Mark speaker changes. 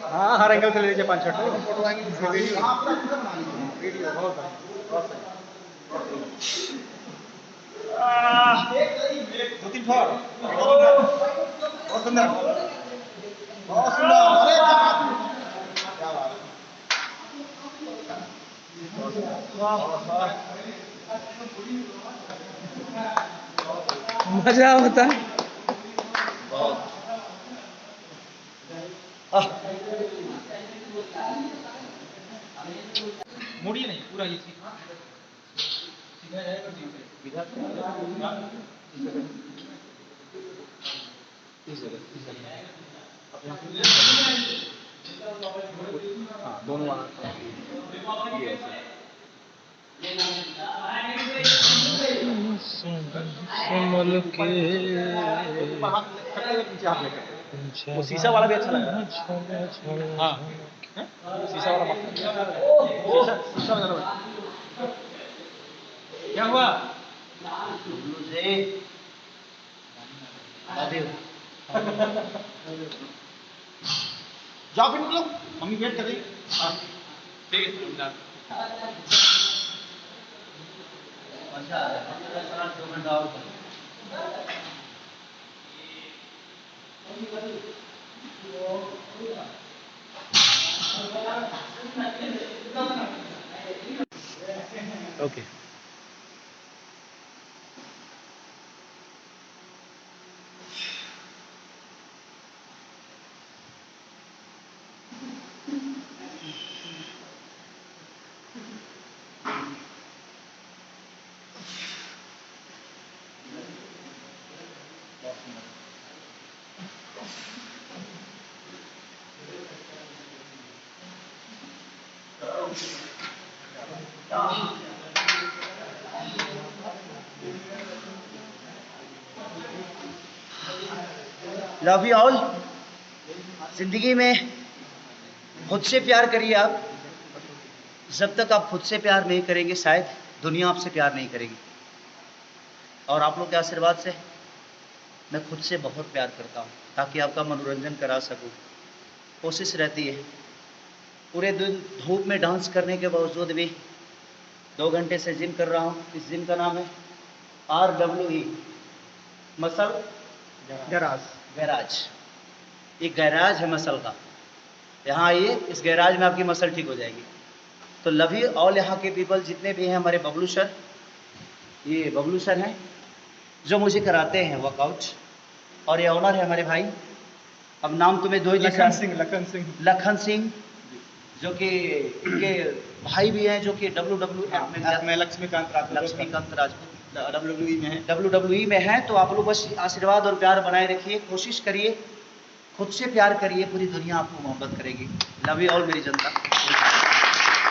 Speaker 1: हाँ, हर एंगल से ले लीजिए 5-6
Speaker 2: फोटो आएंगे वीडियो
Speaker 1: वीडियो बहुत सही।
Speaker 2: 2-3 फॉर बहुत सुंदर बहुत सुंदर। अरे क्या बात
Speaker 1: मजा होता है। मुड़िए नहीं पूरा ये सीधा जाएगा इधर हाँ दोनों ये संभल के वो शीशा वाला भी अच्छा लग रहा है। हाँ शीशा वाला शीशा वाला क्या हुआ जाओ फिर निकलो मम्मी वेट कर रही। ठीक है ओके।
Speaker 3: Love you all. जिंदगी में खुद से प्यार करिए आप। जब तक आप खुद से प्यार नहीं करेंगे शायद दुनिया आपसे प्यार नहीं करेगी। और आप लोग के आशीर्वाद से मैं खुद से बहुत प्यार करता हूँ ताकि आपका मनोरंजन करा सकूँ। कोशिश रहती है पूरे दिन धूप में डांस करने के बावजूद भी 2 घंटे से जिम कर रहा हूँ। इस जिम का नाम है RWE मसल गैराज। एक गैराज है मसल का। यहाँ आइए, इस गैराज में आपकी मसल ठीक हो जाएगी। तो लव यू ऑल यहाँ के पीपल जितने भी हैं। हमारे बबलू सर, ये बबलू सर हैं जो मुझे कराते हैं वर्कआउट। और ये ऑनर है हमारे भाई, अब नाम तुम्हें दो ही लखन सिंह जो कि इनके भाई भी हैं, जो कि WWF में लक्ष्मीकांत राजपूत WWE में है। तो आप लोग बस आशीर्वाद और प्यार बनाए रखिए, कोशिश करिए, खुद से प्यार करिए, पूरी दुनिया आपको मोहब्बत करेगी। लव यू ऑल मेरी जनता।